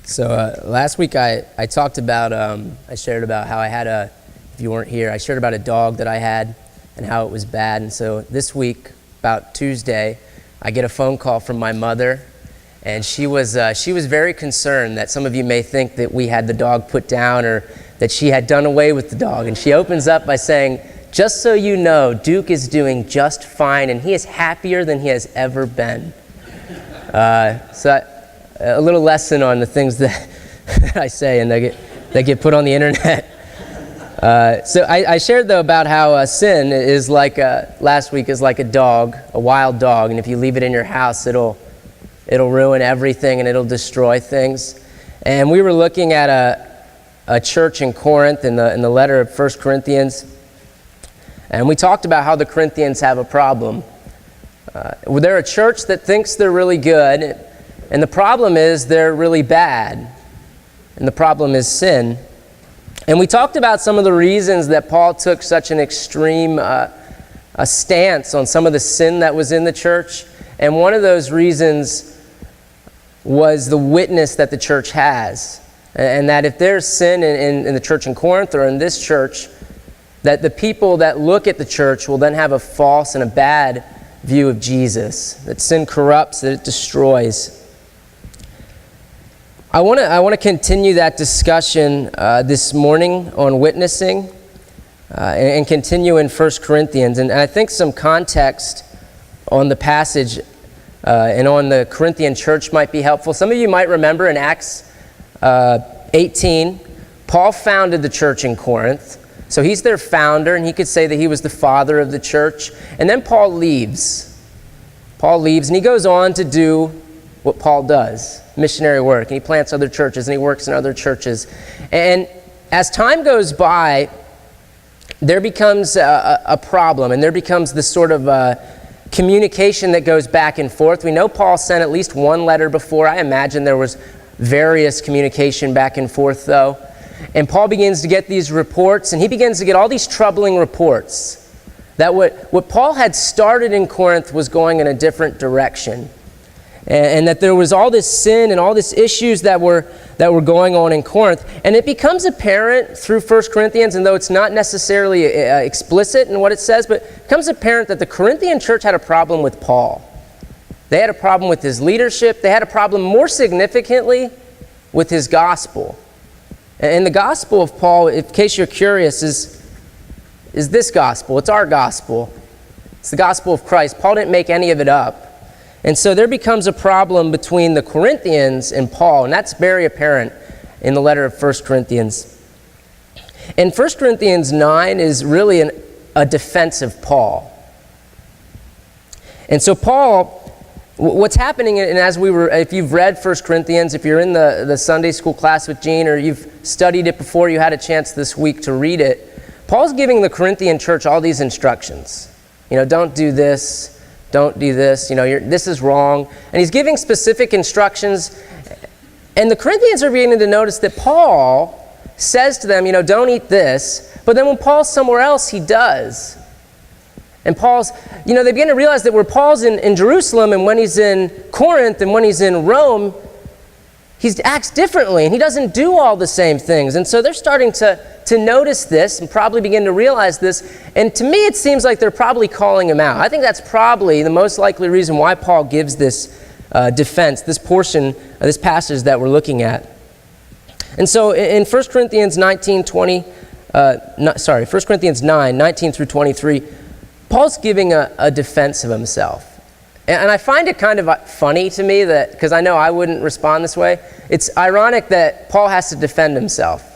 So last week I talked about, I shared about how I had if you weren't here, I shared about a dog that I had and how it was bad. And so this week, about Tuesday, I get a phone call from my mother, and she was very concerned that some of you may think that we had the dog put down or that she had done away with the dog. And she opens up by saying, "Just so you know, Duke is doing just fine, and he is happier than he has ever been." A little lesson on the things that I say and that get put on the internet. So I shared though about how sin is like last week is like a dog, a wild dog, and if you leave it in your house, it'll ruin everything and it'll destroy things. And we were looking at a church in Corinth in the letter of 1 Corinthians, and we talked about how the Corinthians have a problem. They're a church that thinks they're really good, and the problem is they're really bad. And the problem is sin. And we talked about some of the reasons that Paul took such an extreme a stance on some of the sin that was in the church. And one of those reasons was the witness that the church has. And that if there's sin in the church in Corinth or in this church, that the people that look at the church will then have a false and a bad view of Jesus. That sin corrupts, that it destroys. I want to continue that discussion this morning on witnessing and continue in 1 Corinthians. And I think some context on the passage and on the Corinthian church might be helpful. Some of you might remember in Acts 18, Paul founded the church in Corinth. So he's their founder, and he could say that he was the father of the church. And then Paul leaves. And he goes on to do what Paul does, missionary work, and he plants other churches, and he works in other churches. And as time goes by, there becomes a problem, and there becomes this sort of communication that goes back and forth. We know Paul sent at least one letter before. I imagine there was various communication back and forth, though. And Paul begins to get these reports, and he begins to get all these troubling reports that what Paul had started in Corinth was going in a different direction. And that there was all this sin and all these issues that were going on in Corinth. And it becomes apparent through 1 Corinthians, and though it's not necessarily explicit in what it says, but it becomes apparent that the Corinthian church had a problem with Paul. They had a problem with his leadership. They had a problem more significantly with his gospel. And the gospel of Paul, in case you're curious, is this gospel. It's our gospel. It's the gospel of Christ. Paul didn't make any of it up. And so there becomes a problem between the Corinthians and Paul, and that's very apparent in the letter of 1 Corinthians. And 1 Corinthians 9 is really a defense of Paul. And so Paul, what's happening, and if you've read 1 Corinthians, if you're in the Sunday school class with Gene, or you've studied it before, you had a chance this week to read it, Paul's giving the Corinthian church all these instructions. Don't do this. Don't do this, this is wrong. And he's giving specific instructions. And the Corinthians are beginning to notice that Paul says to them, don't eat this. But then when Paul's somewhere else, he does. And they begin to realize that where Paul's in Jerusalem and when he's in Corinth and when he's in Rome, he acts differently and he doesn't do all the same things. And so they're starting to notice this and probably begin to realize this. And to me, it seems like they're probably calling him out. I think that's probably the most likely reason why Paul gives this defense, this portion, this passage that we're looking at. And so in 1 Corinthians 1 Corinthians 9, 19 through 23, Paul's giving a defense of himself. And I find it kind of funny to me that, because I know I wouldn't respond this way, it's ironic that Paul has to defend himself.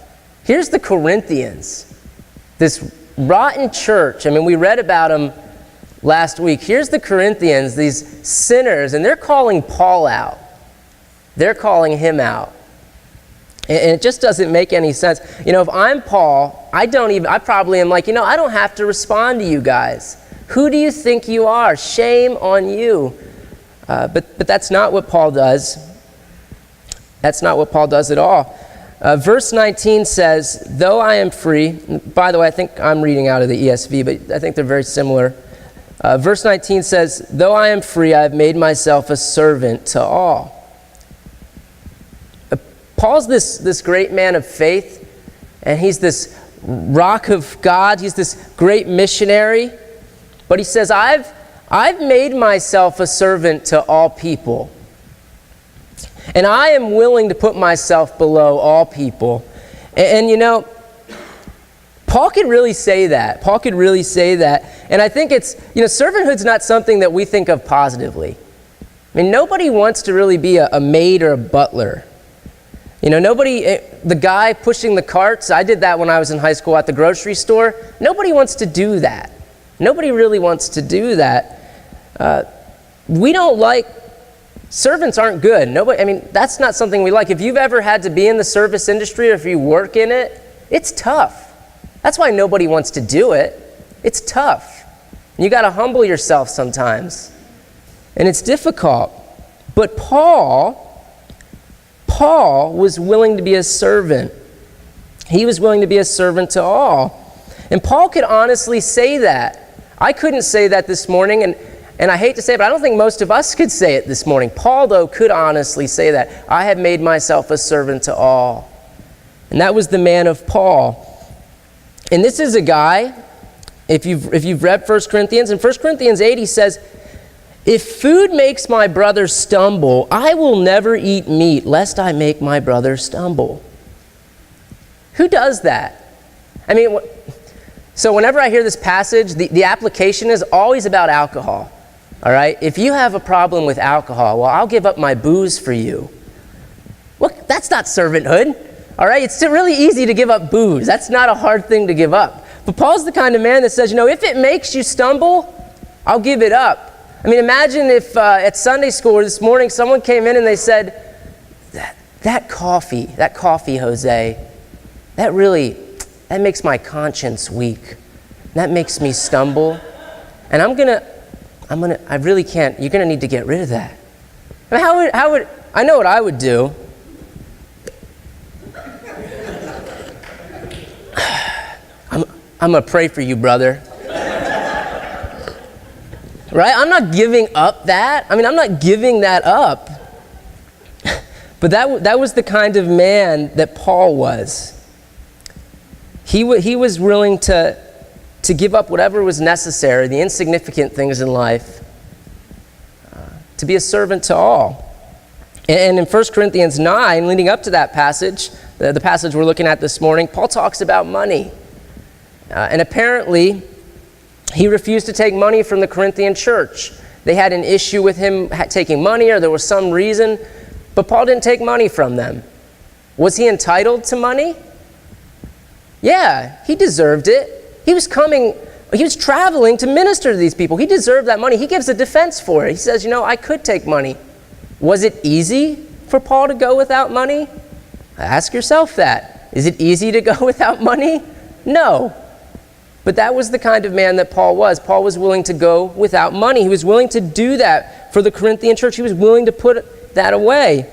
Here's the Corinthians, this rotten church. We read about them last week. Here's the Corinthians, these sinners, and they're calling Paul out. They're calling him out. And it just doesn't make any sense. If I'm Paul, I probably am like, I don't have to respond to you guys. Who do you think you are? Shame on you. But that's not what Paul does. That's not what Paul does at all. Verse 19 says, though I am free, by the way, I think I'm reading out of the ESV, but I think they're very similar. Verse 19 says, though I am free, I have made myself a servant to all. Paul's this great man of faith, and he's this rock of God. He's this great missionary. But he says, I've made myself a servant to all people. And I am willing to put myself below all people. And you know, Paul could really say that. Paul could really say that. And I think it's, you know, servanthood's not something that we think of positively. I mean, nobody wants to really be a maid or a butler. You know, the guy pushing the carts, I did that when I was in high school at the grocery store. Nobody wants to do that. Nobody really wants to do that. We don't like, servants aren't good. Nobody, I mean, that's not something we like. If you've ever had to be in the service industry or if you work in it, it's tough. That's why nobody wants to do it. It's tough. You got to humble yourself sometimes. And it's difficult. But Paul was willing to be a servant. He was willing to be a servant to all. And Paul could honestly say that. I couldn't say that this morning, and I hate to say it, but I don't think most of us could say it this morning. Paul, though, could honestly say that. I have made myself a servant to all. And that was the man of Paul. And this is a guy, if you've read 1 Corinthians, in 1 Corinthians 8 he says, if food makes my brother stumble, I will never eat meat, lest I make my brother stumble. Who does that? I mean, so whenever I hear this passage, the application is always about alcohol. All right? If you have a problem with alcohol, well, I'll give up my booze for you. Well, that's not servanthood. All right? It's really easy to give up booze. That's not a hard thing to give up. But Paul's the kind of man that says, you know, if it makes you stumble, I'll give it up. I mean, imagine if at Sunday school this morning someone came in and they said, that coffee, Jose, that makes my conscience weak. That makes me stumble. And I really can't, you're going to need to get rid of that. I mean, how would, I know what I would do. I'm going to pray for you, brother. Right? I'm not giving up that. I mean, I'm not giving that up. But that was the kind of man that Paul was. He was willing to give up whatever was necessary, the insignificant things in life, to be a servant to all. And in 1 Corinthians 9, leading up to that passage, the passage we're looking at this morning, Paul talks about money. And apparently, he refused to take money from the Corinthian church. They had an issue with him taking money, or there was some reason, but Paul didn't take money from them. Was he entitled to money? Yeah, he deserved it. He was traveling to minister to these people. He deserved that money. He gives a defense for it. He says, you know, I could take money. Was it easy for Paul to go without money? Ask yourself that. Is it easy to go without money? No. But that was the kind of man that Paul was. Paul was willing to go without money. He was willing to do that for the Corinthian church. He was willing to put that away.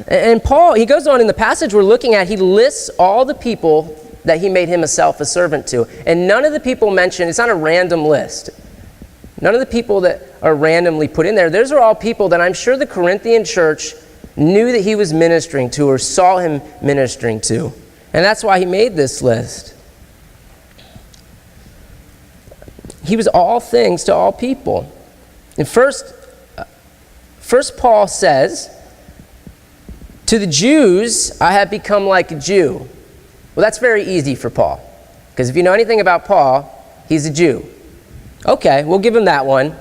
And Paul, he goes on in the passage we're looking at, he lists all the people that he made himself a servant to. And none of the people mentioned, it's not a random list. None of the people that are randomly put in there, those are all people that I'm sure the Corinthian church knew that he was ministering to or saw him ministering to. And that's why he made this list. He was all things to all people. And first Paul says, to the Jews, I have become like a Jew. Well, that's very easy for Paul. Because if you know anything about Paul, he's a Jew. Okay, we'll give him that one.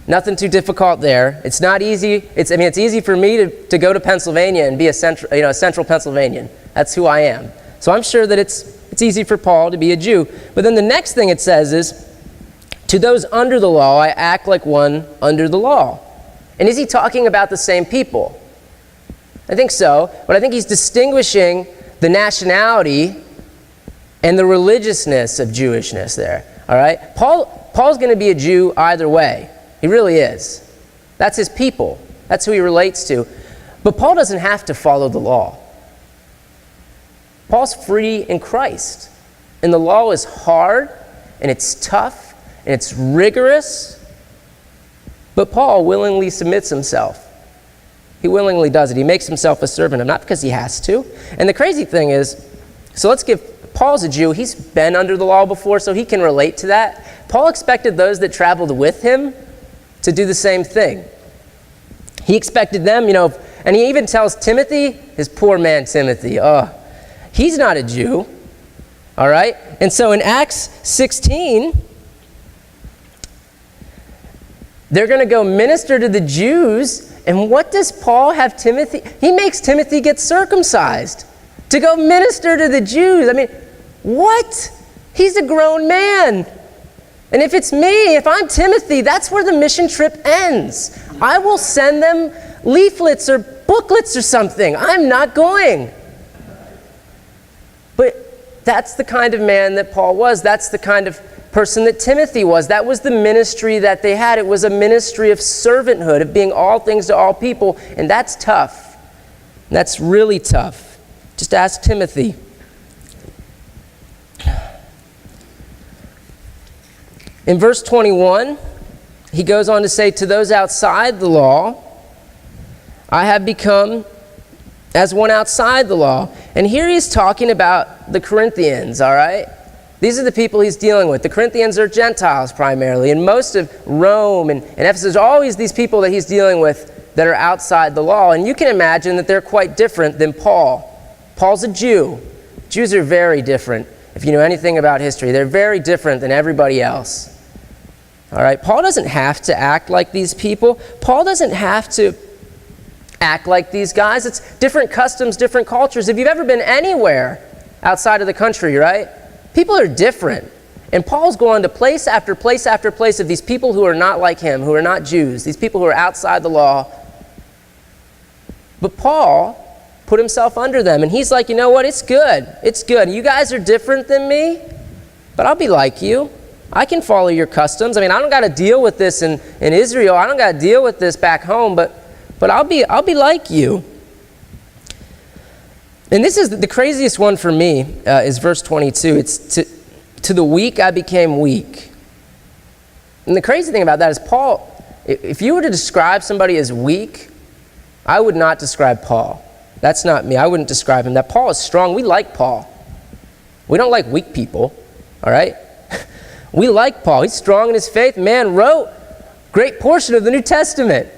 Nothing too difficult there. It's not easy. It's easy for me to go to Pennsylvania and be a central Pennsylvanian. That's who I am. So I'm sure that it's easy for Paul to be a Jew. But then the next thing it says is, to those under the law, I act like one under the law. And is he talking about the same people? I think so, but I think he's distinguishing the nationality and the religiousness of Jewishness there. All right? Paul's going to be a Jew either way. He really is. That's his people. That's who he relates to. But Paul doesn't have to follow the law. Paul's free in Christ. And the law is hard, and it's tough, and it's rigorous. But Paul willingly submits himself. He willingly does it. He makes himself a servant of, not because he has to. And the crazy thing is, so let's give, Paul's a Jew. He's been under the law before, so he can relate to that. Paul expected those that traveled with him to do the same thing. He expected them, and he even tells Timothy, his poor man Timothy, he's not a Jew, all right? And so in Acts 16, they're going to go minister to the Jews, and what does Paul have Timothy? He makes Timothy get circumcised to go minister to the Jews. I mean, what? He's a grown man. And if it's me, if I'm Timothy, that's where the mission trip ends. I will send them leaflets or booklets or something. I'm not going. But that's the kind of man that Paul was. That's the kind of person that Timothy was. That was the ministry that they had. It was a ministry of servanthood, of being all things to all people. And that's tough. That's really tough. Just ask Timothy. In verse 21, he goes on to say, to those outside the law, I have become as one outside the law. And here he's talking about the Corinthians, all right? These are the people he's dealing with. The Corinthians are Gentiles primarily, and most of Rome and Ephesus are always these people that he's dealing with that are outside the law. And you can imagine that they're quite different than Paul. Paul's a Jew. Jews are very different. If you know anything about history, they're very different than everybody else. All right, Paul doesn't have to act like these people. Paul doesn't have to act like these guys. It's different customs, different cultures. If you've ever been anywhere outside of the country, right? People are different. And Paul's going to place after place after place of these people who are not like him, who are not Jews, these people who are outside the law. But Paul put himself under them, and he's like, you know what? It's good. It's good. You guys are different than me, but I'll be like you. I can follow your customs. I mean, I don't got to deal with this in Israel. I don't got to deal with this back home, but I'll be like you. And this is the craziest one for me, is verse 22. It's to the weak I became weak. And the crazy thing about that is Paul, if you were to describe somebody as weak, I would not describe Paul. That's not me. I wouldn't describe him. That Paul is strong. We like Paul. We don't like weak people, all right? We like Paul. He's strong in his faith. Man wrote a great portion of the New Testament.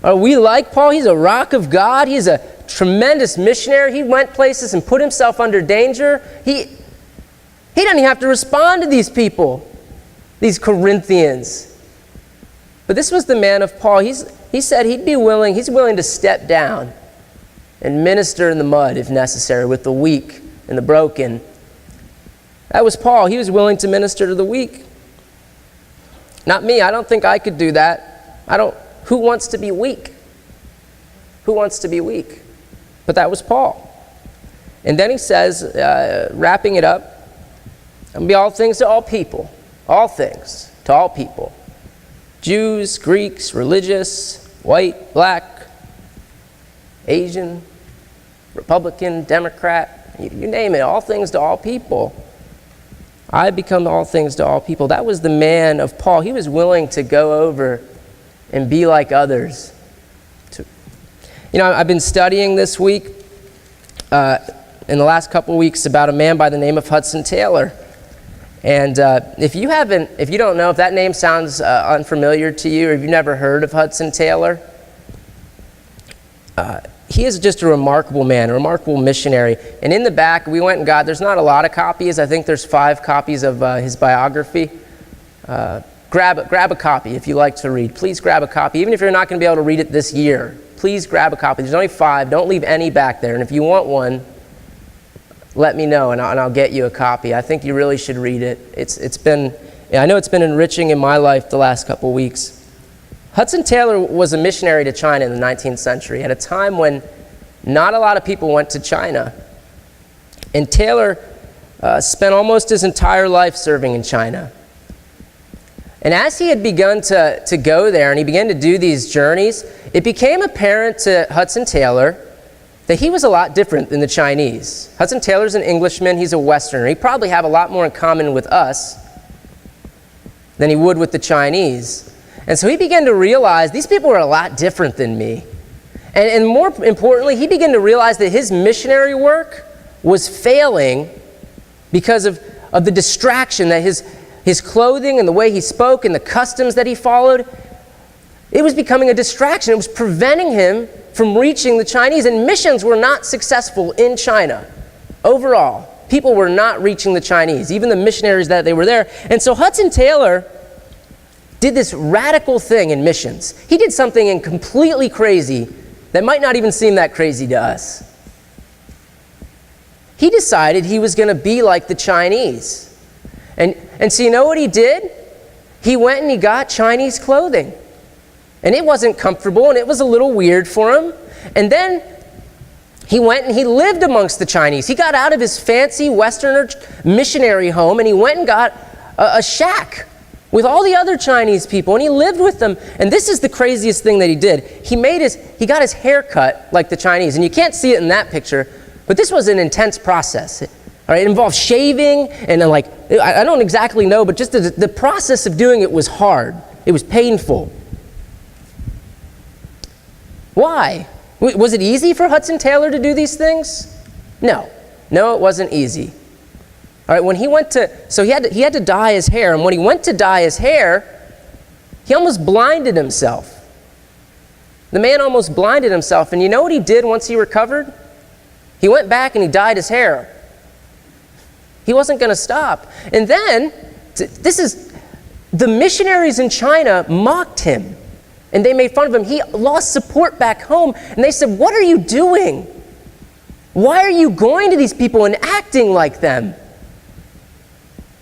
We like Paul. He's a rock of God. He's a tremendous missionary. He went places and put himself under danger. He doesn't even have to respond to these people, these Corinthians. But this was the man of Paul. He said he's willing to step down and minister in the mud if necessary with the weak and the broken. That was Paul. He was willing to minister to the weak. Not me. I don't think I could do that. Who wants to be weak? Who wants to be weak? But that was Paul. And then he says, wrapping it up, and be all things to all people. All things to all people. Jews, Greeks, religious, white, black, Asian, Republican, Democrat, you name it, all things to all people. I become all things to all people. That was the man of Paul. He was willing to go over and be like others. I've been studying this week, in the last couple of weeks, about a man by the name of Hudson Taylor. And if you don't know, if that name sounds unfamiliar to you, or if you've never heard of Hudson Taylor, he is just a remarkable man, a remarkable missionary. And in the back, we went and there's not a lot of copies. I think there's 5 copies of his biography. Grab a copy if you like to read. Please grab a copy. Even if you're not going to be able to read it this year, please grab a copy. There's only 5. Don't leave any back there. And if you want one, let me know and I'll get you a copy. I think you really should read it. I know it's been enriching in my life the last couple weeks. Hudson Taylor was a missionary to China in the 19th century at a time when not a lot of people went to China. And Taylor spent almost his entire life serving in China. And as he had begun to go there and he began to do these journeys, it became apparent to Hudson Taylor that he was a lot different than the Chinese. Hudson Taylor's an Englishman. He's a Westerner. He'd probably have a lot more in common with us than he would with the Chinese. And so he began to realize these people are a lot different than me. And more importantly, he began to realize that his missionary work was failing because of the distraction that his clothing and the way he spoke and the customs that he followed, it was becoming a distraction. It was preventing him from reaching the Chinese. And missions were not successful in China overall. People were not reaching the Chinese, even the missionaries that they were there. And so Hudson Taylor did this radical thing in missions. He did something completely crazy that might not even seem that crazy to us. He decided he was going to be like the Chinese. And so you know what he did? He went and he got Chinese clothing. And it wasn't comfortable, and it was a little weird for him. And then he went and he lived amongst the Chinese. He got out of his fancy Westerner missionary home, and he went and got a shack with all the other Chinese people, and he lived with them. And this is the craziest thing that he did. He got his hair cut like the Chinese. And you can't see it in that picture, but this was an intense process. All right, it involved shaving, and I don't exactly know, but just the process of doing it was hard. It was painful. Why? Was it easy for Hudson Taylor to do these things? No, it wasn't easy. All right, when he went to, so he had to dye his hair, and when he went to dye his hair, he almost blinded himself. The man almost blinded himself, and you know what he did once he recovered? He went back and he dyed his hair. He wasn't going to stop. And then, the missionaries in China mocked him. And they made fun of him. He lost support back home. And they said, "What are you doing? Why are you going to these people and acting like them?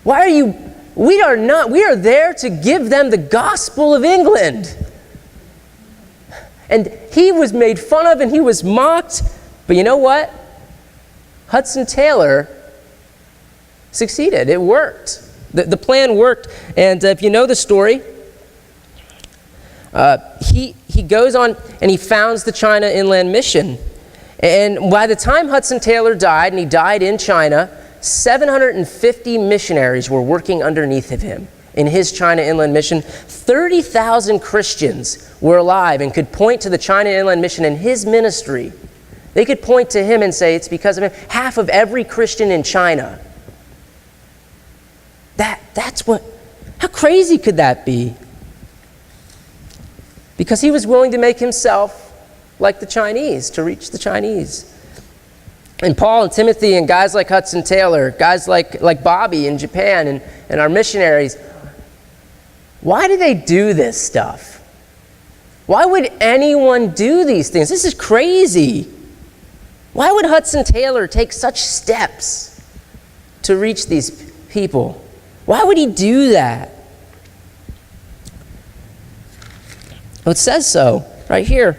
Why are you? We are there to give them the gospel of England." And he was made fun of and he was mocked. But you know what? Hudson Taylor succeeded. It worked. The plan worked. And if you know the story, he goes on and he founds the China Inland Mission. And by the time Hudson Taylor died, and he died in China, 750 missionaries were working underneath of him in his China Inland Mission. 30,000 Christians were alive and could point to the China Inland Mission and his ministry. They could point to him and say, it's because of him. Half of every Christian in China. How crazy could that be? Because he was willing to make himself like the Chinese, to reach the Chinese. And Paul and Timothy and guys like Hudson Taylor, guys like Bobby in Japan and our missionaries, why do they do this stuff? Why would anyone do these things? This is crazy. Why would Hudson Taylor take such steps to reach these people? Why would he do that? Well, it says so right here.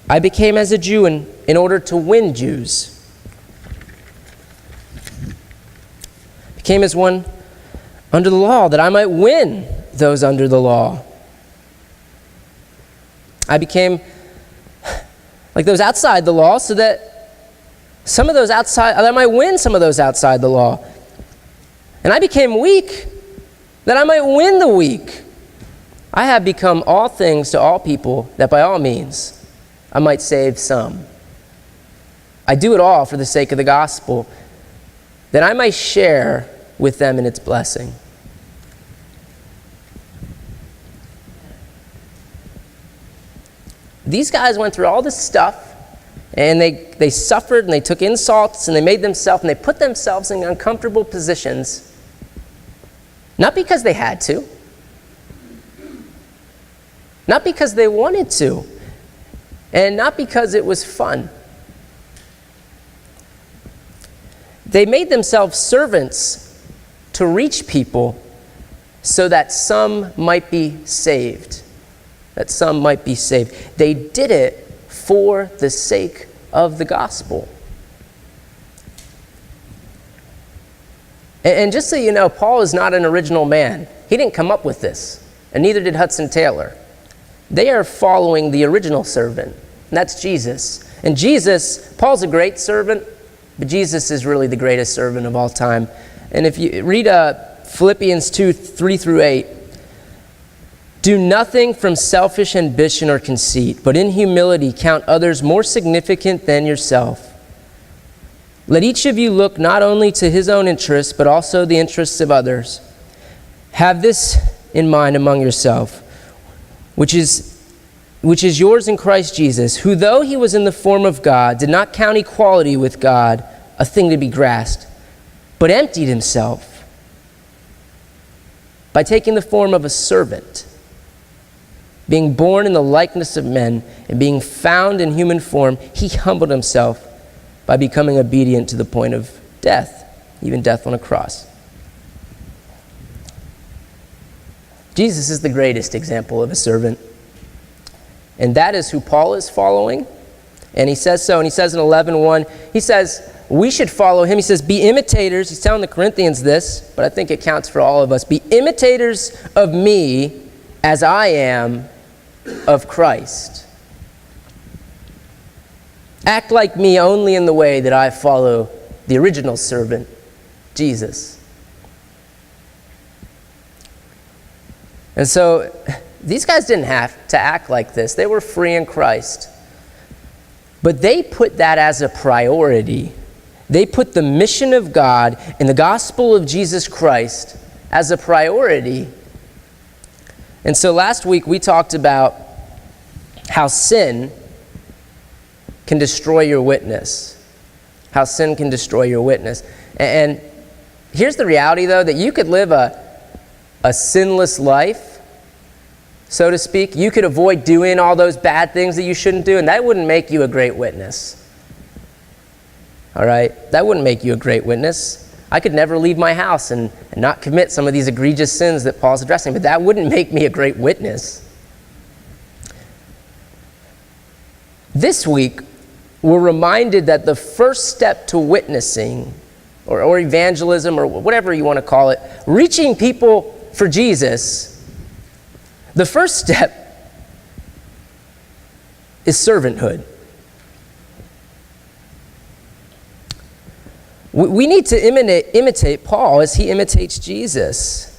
I became as a Jew in order to win Jews. Became as one under the law, that I might win those under the law. I became like those outside the law, so that I might win some of those outside the law. And I became weak, that I might win the weak. I have become all things to all people, that by all means I might save some. I do it all for the sake of the gospel, that I might share with them in its blessing. These guys went through all this stuff, and they suffered, and they took insults, and they made themselves, and they put themselves in uncomfortable positions, not because they had to, not because they wanted to, and not because it was fun. They made themselves servants to reach people so that some might be saved. That some might be saved. They did it for the sake of the gospel. And just so you know, Paul is not an original man. He didn't come up with this, and neither did Hudson Taylor. They are following the original servant, and that's Jesus. And Jesus, Paul's a great servant, but Jesus is really the greatest servant of all time. And if you read Philippians 2, 3 through 8, Do nothing from selfish ambition or conceit, but in humility count others more significant than yourself. Let each of you look not only to his own interests, but also the interests of others. Have this in mind among yourself, which is yours in Christ Jesus, who though he was in the form of God, did not count equality with God a thing to be grasped, but emptied himself by taking the form of a servant, being born in the likeness of men, and being found in human form, he humbled himself by becoming obedient to the point of death, even death on a cross. Jesus is the greatest example of a servant. And that is who Paul is following. And he says so, and he says in 11:1, he says, we should follow him. He says, be imitators. He's telling the Corinthians this, but I think it counts for all of us. Be imitators of me as I am of Christ. Act like me only in the way that I follow the original servant, Jesus. And so these guys didn't have to act like this. They were free in Christ. But they put that as a priority. They put the mission of God and the gospel of Jesus Christ as a priority. And so last week we talked about how sin can destroy your witness. How sin can destroy your witness. And here's the reality, though, that you could live a sinless life, so to speak. You could avoid doing all those bad things that you shouldn't do, and that wouldn't make you a great witness. All right? That wouldn't make you a great witness. I could never leave my house and not commit some of these egregious sins that Paul's addressing, but that wouldn't make me a great witness. This week, we're reminded that the first step to witnessing, or evangelism, or whatever you want to call it, reaching people for Jesus, the first step is servanthood. We need to imitate Paul as he imitates Jesus.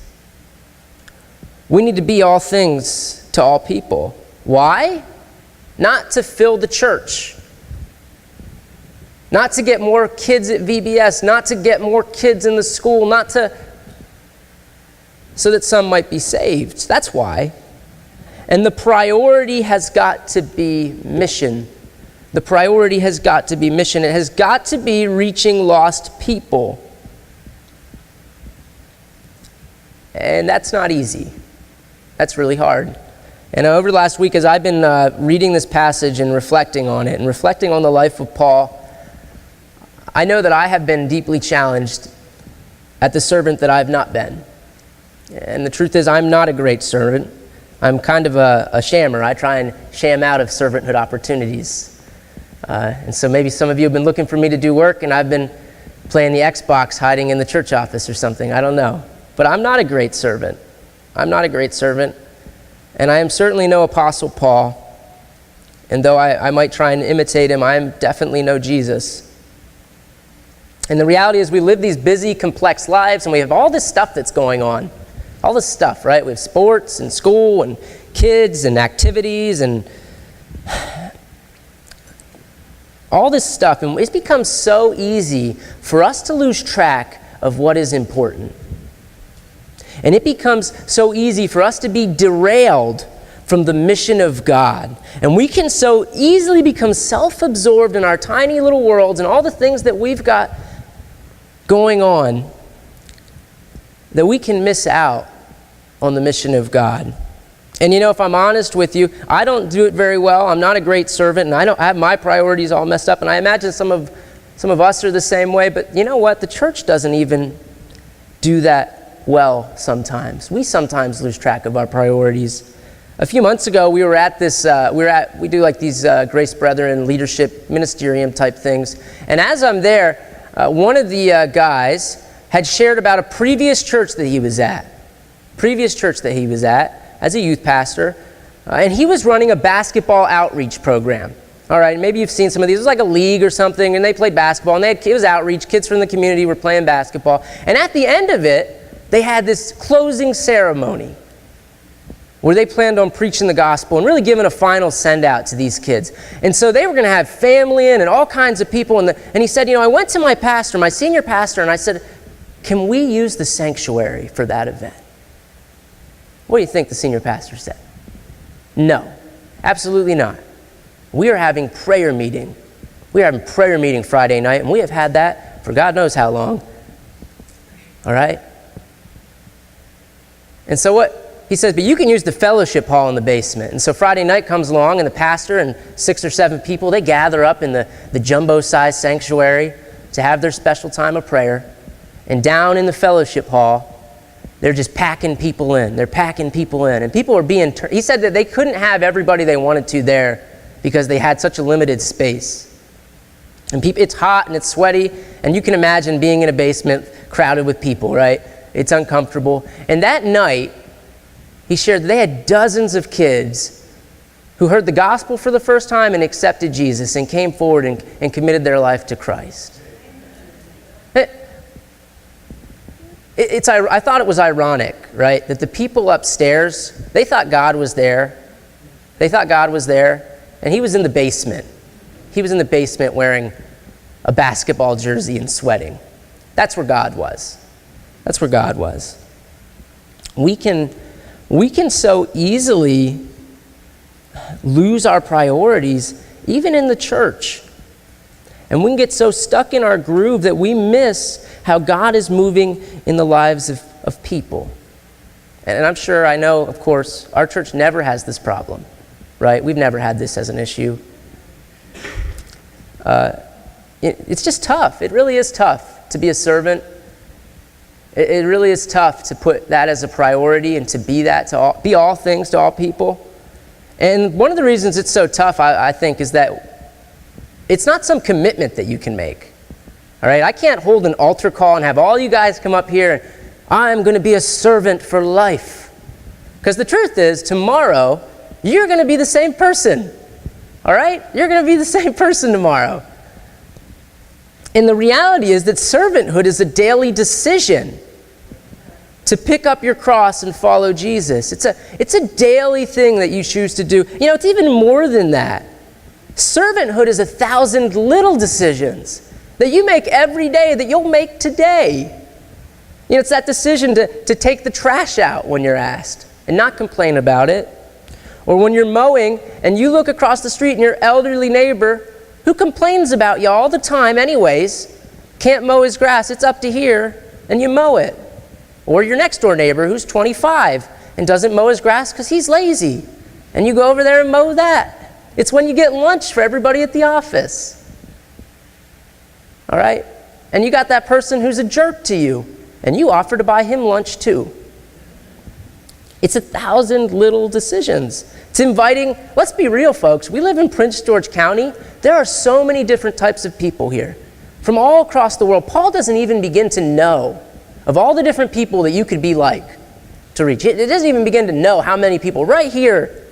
We need to be all things to all people. Why? Not to fill the church. Not to get more kids at VBS, not to get more kids in the school, so that some might be saved. That's why. And the priority has got to be mission. The priority has got to be mission. It has got to be reaching lost people. And that's not easy. That's really hard. And over the last week, as I've been reading this passage and reflecting on it, and reflecting on the life of Paul, I know that I have been deeply challenged at the servant that I've not been. And the truth is, I'm not a great servant. I'm kind of a shammer. I try and sham out of servanthood opportunities. And so maybe some of you have been looking for me to do work, and I've been playing the Xbox, hiding in the church office or something. I don't know. But I'm not a great servant. I'm not a great servant. And I am certainly no Apostle Paul. And though I might try and imitate him, I am definitely no Jesus. And the reality is we live these busy, complex lives, and we have all this stuff that's going on. All this stuff, right? We have sports and school and kids and activities and all this stuff. And it's become so easy for us to lose track of what is important. And it becomes so easy for us to be derailed from the mission of God. And we can so easily become self-absorbed in our tiny little worlds and all the things that we've got going on that we can miss out on the mission of God. And if I'm honest with you, I don't do it very well. I'm not a great servant, and I have my priorities all messed up, and I imagine some of us are the same way. But you know what? The church doesn't even do that well sometimes. We sometimes lose track of our priorities. A few months ago, we were at this, we do like these Grace Brethren leadership ministerium type things. And as I'm there, one of the guys had shared about a previous church that he was at as a youth pastor, and he was running a basketball outreach program. All right, maybe you've seen some of these. It was like a league or something, and they played basketball, and it was outreach. Kids from the community were playing basketball. And at the end of it, they had this closing ceremony. where they planned on preaching the gospel and really giving a final send out to these kids. And so they were going to have family in and all kinds of people. And he said, I went to my pastor, my senior pastor, and I said, can we use the sanctuary for that event? What do you think the senior pastor said? No, absolutely not. We are having prayer meeting. We are having prayer meeting Friday night, and we have had that for God knows how long. All right? And so what? He says, but you can use the fellowship hall in the basement. And so Friday night comes along, and the pastor and 6 or 7 people, they gather up in the jumbo-sized sanctuary to have their special time of prayer. And down in the fellowship hall, they're just packing people in. They're packing people in. And people are being he said that they couldn't have everybody they wanted to there because they had such a limited space. And it's hot and it's sweaty, and you can imagine being in a basement crowded with people, right? It's uncomfortable. And that night, he shared that they had dozens of kids who heard the gospel for the first time and accepted Jesus and came forward and committed their life to Christ. I thought it was ironic, right, that the people upstairs, they thought God was there. They thought God was there, and he was in the basement. He was in the basement wearing a basketball jersey and sweating. That's where God was. That's where God was. We can so easily lose our priorities, even in the church. And we can get so stuck in our groove that we miss how God is moving in the lives of people. And I'm sure, I know, of course, our church never has this problem, right? We've never had this as an issue. It's just tough. It really is tough to be a servant. It really is tough to put that as a priority and to be that, to be all things to all people. And one of the reasons it's so tough, I think, is that it's not some commitment that you can make. All right, I can't hold an altar call and have all you guys come up here and I'm going to be a servant for life. Because the truth is, tomorrow, you're going to be the same person. All right? You're going to be the same person tomorrow. And the reality is that servanthood is a daily decision to pick up your cross and follow Jesus. It's a daily thing that you choose to do. It's even more than that. Servanthood is 1,000 little decisions that you make every day, that you'll make today. It's that decision to take the trash out when you're asked and not complain about it. Or when you're mowing and you look across the street and your elderly neighbor, who complains about you all the time anyways, can't mow his grass, it's up to here, and you mow it. Or your next door neighbor who's 25 and doesn't mow his grass because he's lazy, and you go over there and mow that. It's when you get lunch for everybody at the office. All right? And you got that person who's a jerk to you, and you offer to buy him lunch too. It's 1,000 little decisions. It's inviting, let's be real, folks. We live in Prince George County. There are so many different types of people here from all across the world. Paul doesn't even begin to know of all the different people that you could be like to reach. It doesn't even begin to know how many people right here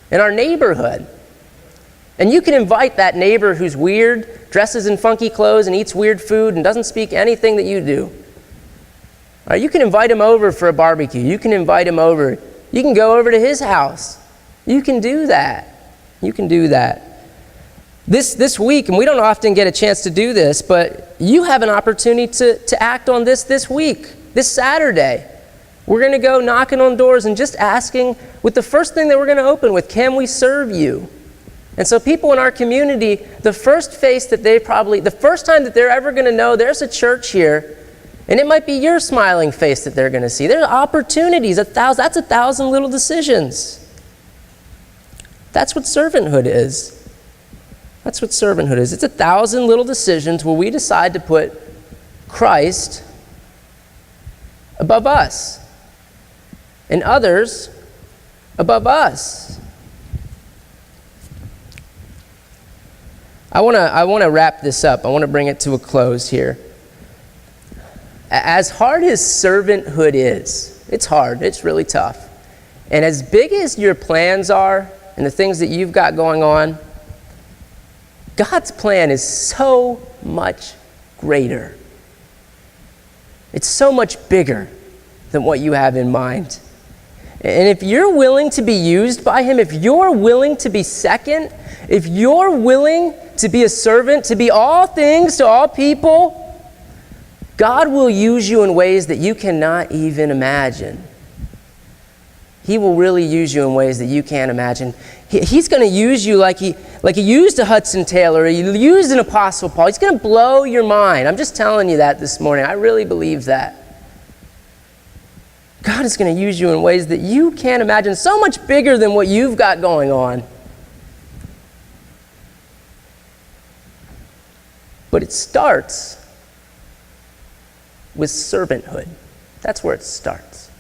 in our neighborhood. And you can invite that neighbor who's weird, dresses in funky clothes and eats weird food and doesn't speak anything that you do. All right, you can invite him over for a barbecue. You can invite him over. You can go over to his house. You can do that. You can do that. This week, and we don't often get a chance to do this, but you have an opportunity to act on this week, this Saturday. We're going to go knocking on doors and just asking with the first thing that we're going to open with, can we serve you? And so people in our community, the first time that they're ever going to know there's a church here, and it might be your smiling face that they're going to see. There's opportunities, that's 1,000 little decisions. That's what servanthood is. That's what servanthood is. It's 1,000 little decisions where we decide to put Christ above us and others above us. I want to wrap this up. I want to bring it to a close here. As hard as servanthood is, it's hard, it's really tough. And as big as your plans are and the things that you've got going on, God's plan is so much greater. It's so much bigger than what you have in mind. And if you're willing to be used by him, if you're willing to be second, if you're willing to be a servant, to be all things to all people, God will use you in ways that you cannot even imagine. He will really use you in ways that you can't imagine. He's going to use you like he used a Hudson Taylor, or he used an Apostle Paul. He's going to blow your mind. I'm just telling you that this morning. I really believe that. God is going to use you in ways that you can't imagine, so much bigger than what you've got going on. But it starts with servanthood. That's where it starts.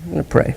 I'm going to pray.